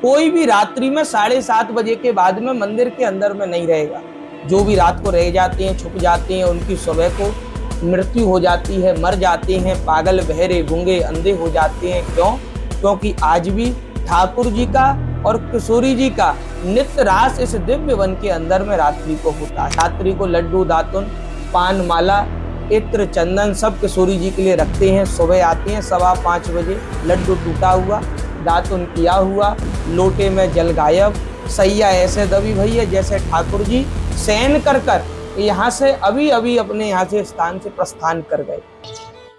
कोई भी रात्रि में 7:30 बजे के बाद में मंदिर के अंदर में नहीं रहेगा। जो भी रात को रह जाते हैं, छुप जाते हैं, उनकी सुबह को मृत्यु हो जाती है, मर जाते हैं, पागल, बहरे, गूंगे, अंधे हो जाते हैं। क्यों? क्योंकि आज भी ठाकुर जी का और किशोरी जी का नित्य रास इस दिव्य वन के अंदर में रात्रि को होता है। रात्रि को लड्डू, दातुन, पान, माला, इत्र, चंदन सब किशोरी जी के लिए रखते हैं। सुबह आते हैं 5:15 बजे, लड्डू टूटा हुआ, दातुन किया हुआ, लोटे में जल गायब, सैया ऐसे दबी भई है जैसे ठाकुर जी शयन कर यहाँ से अभी अभी अपने यहाँ से स्थान से प्रस्थान कर गए।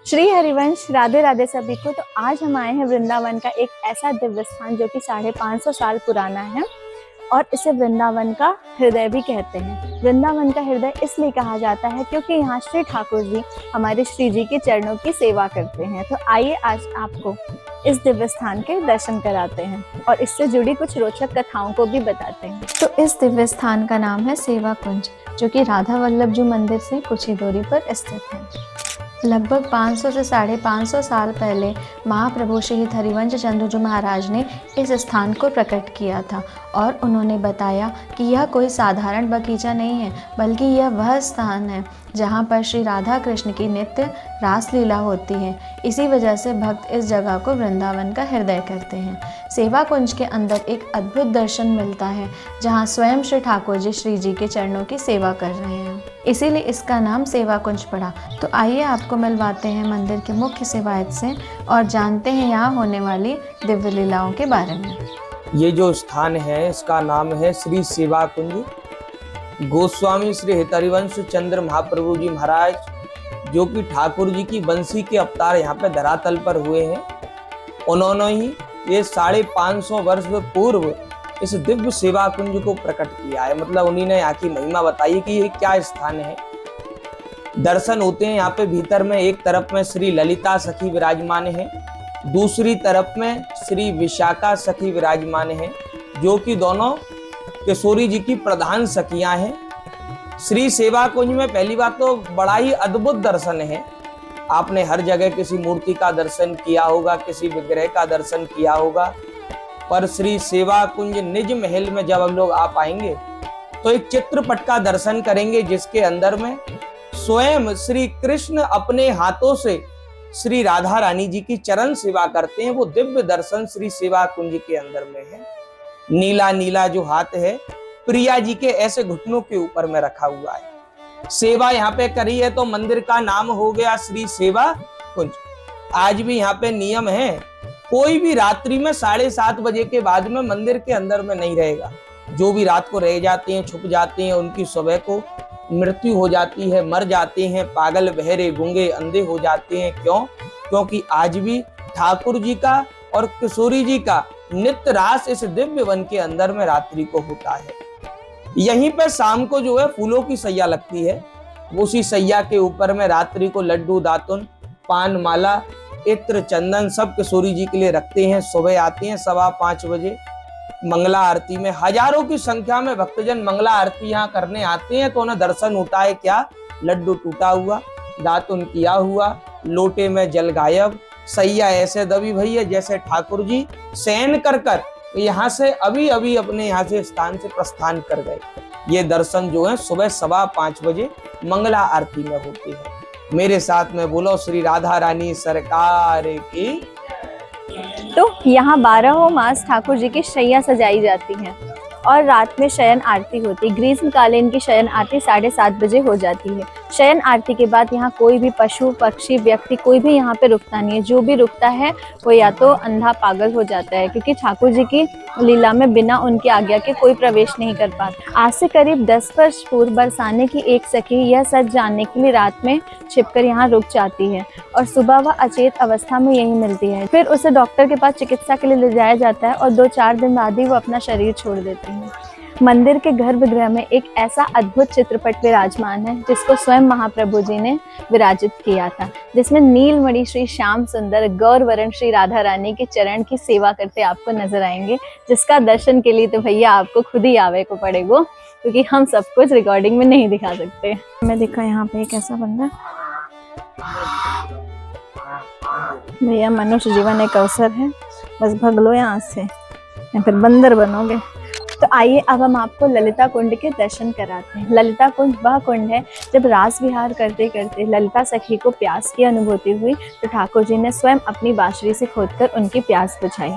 श्री हरिवंश, राधे राधे सभी को। तो आज हम आए हैं वृंदावन का एक ऐसा दिव्य स्थान जो कि 550 साल पुराना है और इसे वृंदावन का हृदय भी कहते हैं। वृंदावन का हृदय इसलिए कहा जाता है क्योंकि यहाँ श्री ठाकुर जी हमारे श्री जी के चरणों की सेवा करते हैं। तो आइए आज आपको इस दिव्य स्थान के दर्शन कराते हैं और इससे जुड़ी कुछ रोचक कथाओं को भी बताते हैं। तो इस दिव्य स्थान का नाम है सेवा कुंज, जो कि राधा वल्लभ जी मंदिर से कुछ ही दूरी पर स्थित है। लगभग 500 से 550 साल पहले महाप्रभु श्री हरिवंश चंद्र जी महाराज ने इस स्थान को प्रकट किया था और उन्होंने बताया कि यह कोई साधारण बगीचा नहीं है, बल्कि यह वह स्थान है जहाँ पर श्री राधा कृष्ण की नित्य रासलीला होती है। इसी वजह से भक्त इस जगह को वृंदावन का हृदय करते हैं। सेवा कुंज के अंदर एक अद्भुत दर्शन मिलता है जहाँ स्वयं श्री ठाकुर जी श्री जी के चरणों की सेवा कर रहे हैं, इसीलिए इसका नाम सेवा कुंज पड़ा। तो आइए आपको मिलवाते हैं मंदिर के मुख्य सेवायत से और जानते हैं यहाँ होने वाली दिव्य लीलाओं के बारे में। ये जो स्थान है इसका नाम है श्री सेवा कुंज। गोस्वामी श्री हरिवंश चंद्र महाप्रभु जी महाराज, जो कि ठाकुर जी की बंसी के अवतार यहाँ पे धरातल पर हुए हैं, उन्होंने ही ये 550 वर्ष पूर्व इस दिव्य सेवा कुंज को प्रकट किया है। मतलब उन्हीं ने यहाँ की महिमा बताई कि ये क्या स्थान है। दर्शन होते हैं यहाँ पे भीतर में, एक तरफ में श्री ललिता सखी विराजमान है, दूसरी तरफ में श्री विशाखा सखी विराजमान है, जो कि दोनों किशोरी जी की प्रधान सखियां हैं। श्री सेवा कुंज में पहली बात तो बड़ा ही अद्भुत दर्शन है। आपने हर जगह किसी मूर्ति का दर्शन किया होगा, किसी विग्रह का दर्शन किया होगा, पर श्री सेवा कुंज निज महल में जब हम लोग आ पाएंगे तो एक चित्रपट का दर्शन करेंगे जिसके अंदर में स्वयं श्री कृष्ण अपने हाथों से श्री राधा रानी जी की चरण सेवा करते हैं। वो दिव्य दर्शन श्री सेवा कुंज के अंदर में है। नीला नीला जो हाथ है प्रिया जी के ऐसे घुटनों के ऊपर में रखा हुआ है। सेवा यहाँ पे करी है तो मंदिर का नाम हो गया श्री सेवा कुंज। आज भी यहाँ पे नियम है, कोई भी रात्रि में 7:30 बजे के बाद में मंदिर के अंदर में नहीं रहेगा। जो भी रात को रह जाते हैं, छुप जाते हैं, उनकी सुबह को मृत्यु हो जाती है, मर जाते हैं, पागल, बहरे, गूंगे, अंधे हो जाते हैं। क्यों? क्योंकि आज भी ठाकुर जी का और किशोरी जी का नित्य रास इस दिव्य वन के अंदर में रात्रि को होता है। यहीं पे शाम को जो है फूलों की सैया लगती है, उसी सैया के ऊपर में रात्रि को लड्डू, दातुन, पान, माला, इत्र, चंदन सब किशोरी जी के लिए रखते हैं। सुबह आते हैं 5:15 बजे, मंगला आरती में हजारों की संख्या में भक्तजन मंगला आरती यहाँ करने आते हैं। तो उन्हें दर्शन होता है क्या? लड्डू टूटा हुआ, दातुन किया हुआ, लोटे में जल गायब, सैया ऐसे दबी भई है जैसे ठाकुर जी शयन कर यहाँ से अभी अभी अपने यहाँ से स्थान से प्रस्थान कर गए। ये दर्शन जो है सुबह 5:15 बजे मंगला आरती में होते हैं। मेरे साथ में बोलो श्री राधा रानी सरकार की। तो यहाँ 12 मास ठाकुर जी की शैया सजाई जाती है और रात में शयन आरती होती है। ग्रीष्मकालीन की शयन आरती 7:30 बजे हो जाती है। शयन आरती के बाद यहाँ कोई भी पशु, पक्षी, व्यक्ति कोई भी यहाँ पे रुकता नहीं है। जो भी रुकता है वो या तो अंधा, पागल हो जाता है, क्योंकि ठाकुर जी की लीला में बिना उनकी आज्ञा के कोई प्रवेश नहीं कर पाता। आज से करीब 10 वर्ष पूर्व बरसाने की एक सखी यह सच जानने के लिए रात में छिपकर यहाँ रुक जाती है और सुबह वह अचेत अवस्था में यहीं मिलती है। फिर उसे डॉक्टर के पास चिकित्सा के लिए ले जाया जाता है और 2-4 दिन बाद ही वो अपना शरीर छोड़ देती है। मंदिर के गर्भगृह में एक ऐसा अद्भुत चित्रपट विराजमान है जिसको स्वयं महाप्रभु जी ने विराजित किया था, जिसमें नीलमणि श्री श्याम सुंदर गौर वरण श्री राधा रानी के चरण की सेवा करते आपको नजर आएंगे, जिसका दर्शन के लिए तो भैया आपको खुद ही आवे को पड़ेगा, क्योंकि हम सब कुछ रिकॉर्डिंग में नहीं दिखा सकते। मैं देखा यहाँ पे एक ऐसा बंदा, भैया मनुष्य जीवन एक अवसर है, बस भग लो यहाँ से। या फिर बंदर बनोगे। तो आइए अब हम आपको ललिता कुंड के दर्शन कराते हैं। ललिता कुंड वह कुंड है जब रास विहार करते करते ललिता सखी को प्यास की अनुभूति हुई तो ठाकुर जी ने स्वयं अपनी बांसुरी से खोदकर उनकी प्यास बुझाई।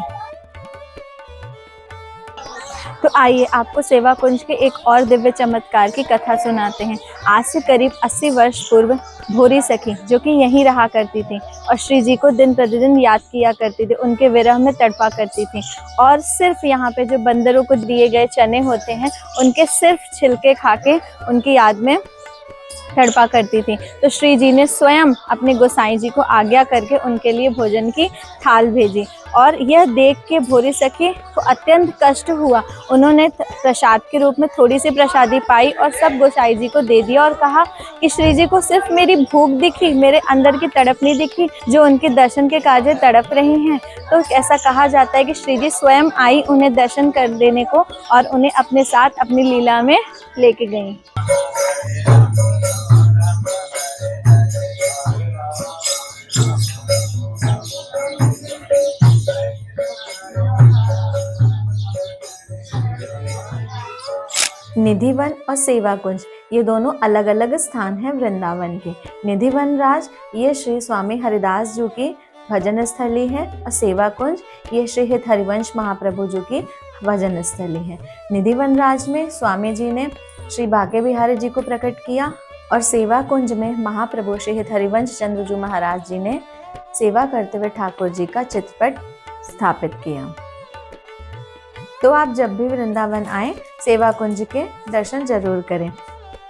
तो आइए आपको सेवा कुंज के एक और दिव्य चमत्कार की कथा सुनाते हैं। आज से करीब 80 वर्ष पूर्व भोरी सखी जो कि यहीं रहा करती थी और श्री जी को दिन प्रतिदिन याद किया करती थी, उनके विरह में तड़पा करती थी और सिर्फ यहाँ पे जो बंदरों को दिए गए चने होते हैं उनके सिर्फ छिलके खा के उनकी याद में तड़पा करती थी। तो श्री जी ने स्वयं अपने गोसाई जी को आज्ञा करके उनके लिए भोजन की थाल भेजी और यह देख के भोरी सखी को अत्यंत कष्ट हुआ। उन्होंने प्रसाद के रूप में थोड़ी सी प्रसादी पाई और सब गोसाई जी को दे दिया और कहा कि श्री जी को सिर्फ मेरी भूख दिखी, मेरे अंदर की तड़प नहीं दिखी जो उनके दर्शन के कार्य तड़प रही हैं। तो ऐसा कहा जाता है कि श्री जी स्वयं आई उन्हें दर्शन कर देने को और उन्हें अपने साथ अपनी लीला में लेके गई। निधिवन और सेवा कुंज ये दोनों अलग अलग स्थान हैं वृंदावन के। निधिवन राज ये श्री स्वामी हरिदास जी की भजन स्थली है और सेवा कुंज ये श्री हित हरिवंश महाप्रभु जी की भजन स्थली है। निधिवन राज में स्वामी जी ने श्री बांके बिहारी जी को प्रकट किया और सेवा कुंज में महाप्रभु श्री हित हरिवंश चंद्र जी महाराज जी ने सेवा करते हुए ठाकुर जी का चित्रपट स्थापित किया। तो आप जब भी वृंदावन आए सेवा कुंज के दर्शन जरूर करें।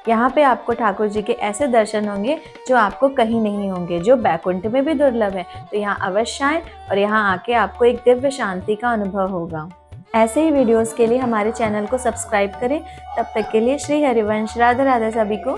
यहाँ पे आपको ठाकुर जी के ऐसे दर्शन होंगे जो आपको कहीं नहीं होंगे, जो बैकुंठ में भी दुर्लभ है। तो यहाँ अवश्य आएं और यहाँ आके आपको एक दिव्य शांति का अनुभव होगा। ऐसे ही वीडियोस के लिए हमारे चैनल को सब्सक्राइब करें। तब तक के लिए श्री हरिवंश। राधे राधे सभी को।